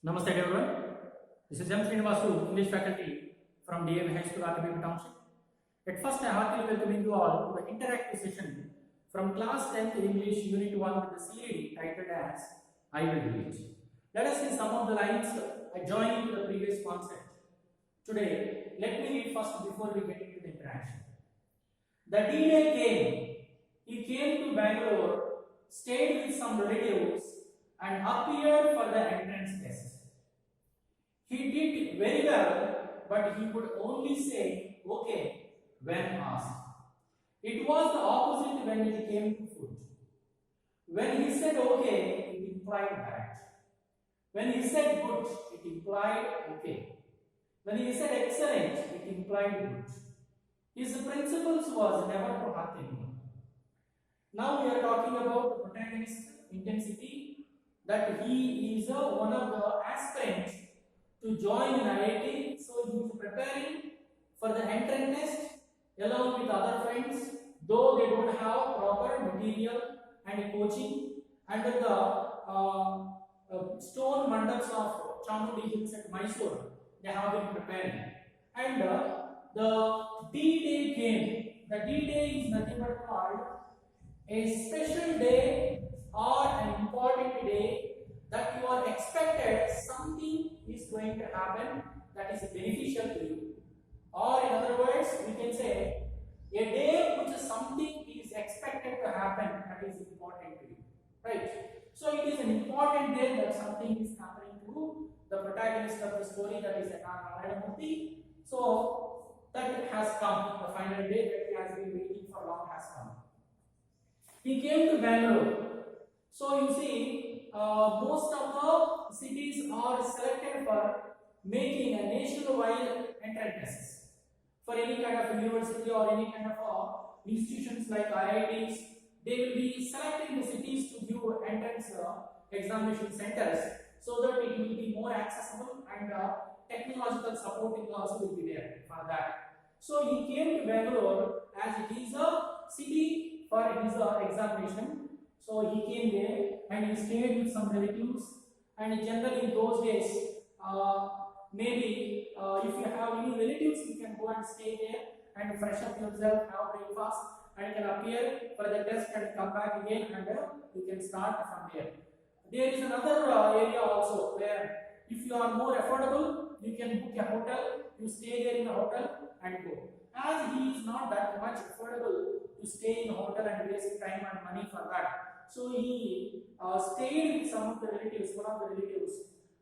Namaste everyone. This is M. Srinivasu, English faculty from DM High School, Arkabeepa Township. At first, I heartily welcome you all to the interactive session from Class 10th English Unit 1 with the CAD titled as I Will Do It. Let us see some of the lines adjoining to the previous concept. Today, let me read first before we get into the interaction. The D-Day came. He came to Bangalore, stayed with some relatives, and appeared for the entrance test. He did very well, but he could only say okay when asked. It was the opposite when it came to food. When he said okay, it implied bad. When he said good, it implied okay. When he said excellent, it implied good. His principles was never to hurt anyone. Now we are talking about the protagonist intensity, that he is one of the aspirants to join in IIT, so he is preparing for the entrance test along with other friends, though they don't have proper material and coaching under the stone mandaps of Chamundi Hills at Mysore. They have been preparing, and the D-Day came. The D-Day is nothing but called a special day or an important day that you are expected something is going to happen that is beneficial to you. Or in other words, we can say a day which is something is expected to happen that is important to you. Right? So it is an important day that something is happening to the protagonist of the story, that is N.R. Narayanamurthy. So that has come. The final day that he has been waiting for long has come. He came to Bangalore. So you see, most of the cities are selected for making a nationwide entrance tests for any kind of university or any kind of institutions like IITs. They will be selecting the cities to give entrance examination centers so that it will be more accessible, and technological supporting also will be there for that. So he came to Bangalore as it is a city for his examination. So he came there and he stayed with some relatives, and generally in those days, maybe if you have any relatives, you can go and stay there and fresh up yourself, have breakfast, and you can appear for the test and come back again, and you can start from there. There is another area also where if you are more affordable, you can book a hotel, you stay there in a hotel and go. As he is not that much affordable to stay in a hotel and waste time and money for that, so he stayed with some of the relatives, one of the relatives,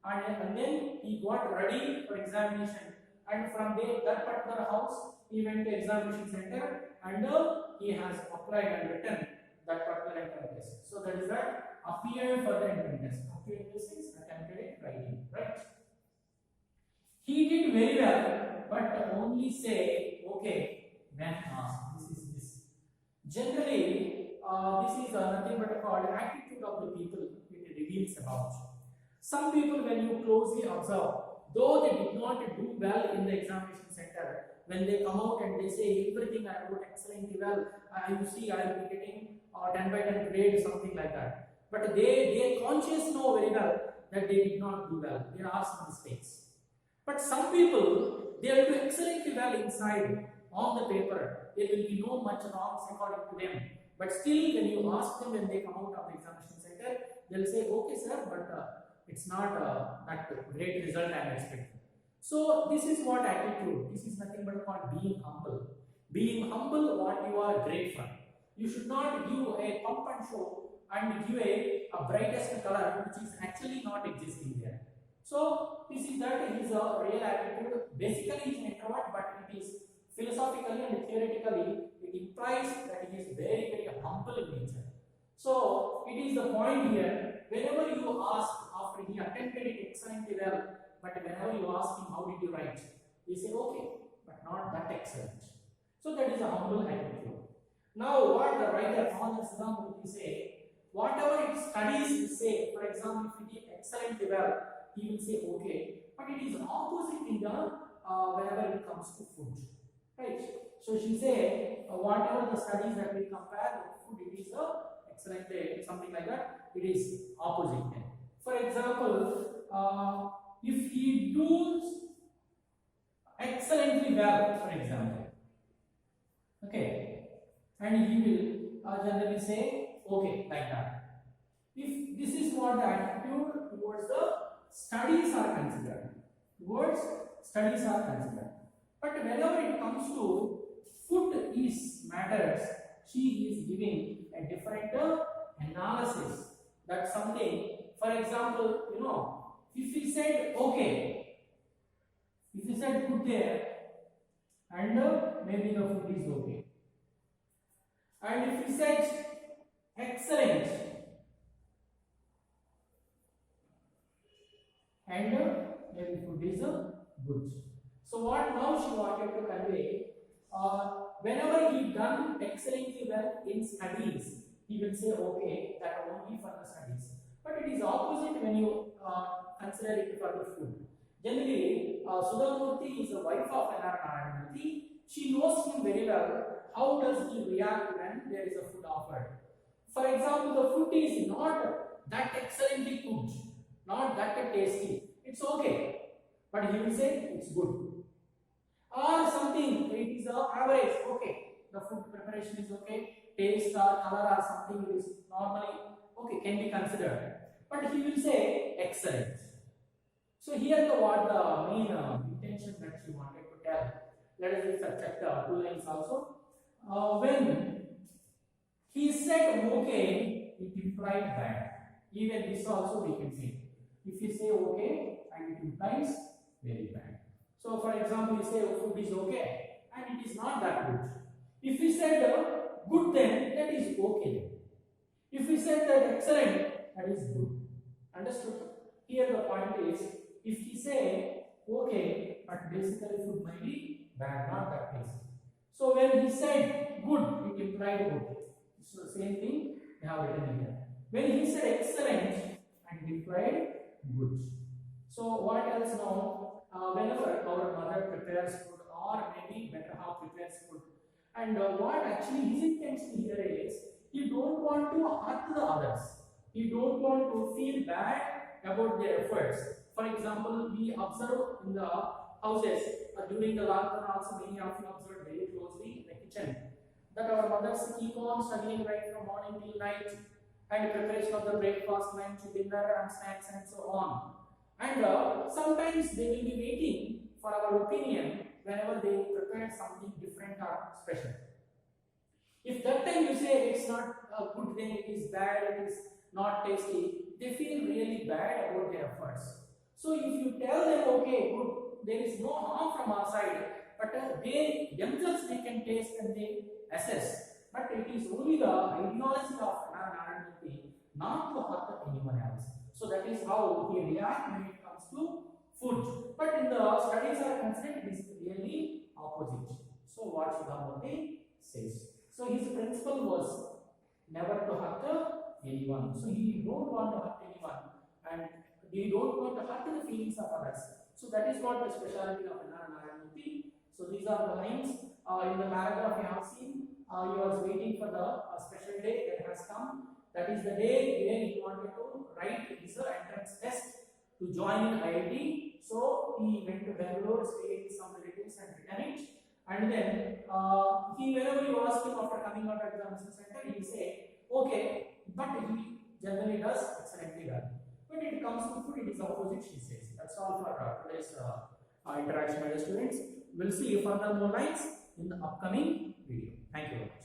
and then he got ready for examination. And from there, that particular house, he went to examination center, and he has applied and written that particular entrance test. So that is that appeared for the entrance test. Appeared this is attempted writing, right? He did very well, but only say okay when asked. This is this. Generally, this is nothing but called attitude of the people it reveals about. Some people, when you closely observe, though they did not do well in the examination center, when they come out and they say everything I wrote excellently well, you see I will be getting 10 by 10 grade, something like that. But they conscious know very well that they did not do well. There are some mistakes. But some people, they will do excellently well inside on the paper. There will be no much wrongs according to them. But still, when you ask them when they come out of the examination center, they will say, okay sir, but it's not that great result I am expecting. So this is what attitude. This is nothing but called being humble. Being humble, what you are great for. You should not give a pump and show and give a brightest color which is actually not existing there. So this is that his real attitude. Basically he is an introvert, but it is philosophically and theoretically it implies that he is very, very humble in nature. So it is the point here, whenever you ask after he attempted it excellently well, but whenever you ask him how did you write, he say okay, but not that excellent. So that is a humble attitude. Now what the writer Thomas Siddhamurthy say, whatever his studies say, for example if he did excellently well, he will say okay, but it is opposite in the whenever it comes to food. Right? So she say whatever the studies that we compare with food, it is excellent, something like that. It is opposite. For example, if he does excellently well, for example, okay, and he will generally say okay like that. If this is what the attitude towards the studies are considered, towards studies are considered. But whenever it comes to food is matters, she is giving a different analysis. That's something. For example, if he said okay, if he said good there, and maybe the food is okay, and if he said excellent, and maybe food is good. So what now she wanted to convey, whenever he done excellently well in studies, he will say okay, that only for the studies. But it is opposite when you consider it for the food. Generally, Sudha Murthy is the wife of N.R. Narayana Murthy. She knows him very well. How does he react when there is a food offered? For example, the food is not that excellently cooked, not that tasty. It's okay, but he will say it's good. Or something, it is average, okay. The food preparation is okay, taste or color or something it is normally okay, can be considered. But he will say excellent. So here what the main intention that she wanted to tell. Let us just check the 2 lines also. When he said okay, it implied bad. Even this also we can see. If you say okay, and it implies very bad. So for example, you say food is okay, and it is not that good. If we said good, then that is okay. If we said that excellent, that is good. Understood? Here the point is, if he say okay, but basically food might be bad, not that tasty. So when he said good, it implied good. So the same thing we have written here. When he said excellent, and it implied good. So what else now? Whenever our mother prepares food, or maybe better half prepares food, and what actually his intention here is, he don't want to hurt the others. He don't want to feel bad about their efforts. For example, we observe in the houses during the lockdown also, many of you observed very closely in the kitchen that our mothers keep on studying right from morning till night, and preparation of the breakfast, lunch, dinner, and snacks, and so on. And sometimes they will be waiting for our opinion whenever they prepare something different or special. If that time you say it's not good, then it is bad, it is not tasty, they feel really bad about their efforts. So if you tell them okay, good, there is no harm from our side, but they themselves they can taste and they assess. But it is only the ideology of Narayana Murthy not to hurt anyone else. So that is how he reacts when it comes to food. But in the studies are concerned, it is really opposite. So what Sudha Murthy says. So his principle was never to hurt anyone. So he don't want to hurt anyone, and he don't want to hurt the feelings of others. So that is what the speciality of Narayana Murthy. So these are the lines in the paragraph you have seen. He was waiting for the special day that has come. That is the day when he wanted to write his entrance test to join in IIT. So he went to Bangalore, stayed with some relatives and written it. And then whenever you ask him after coming out of the examination center, he will say, okay, but he generally does excellently well. When it comes to food, it is opposite, she says. That's all for today's interaction with the students. We'll see further more lines in the upcoming video. Thank you very much.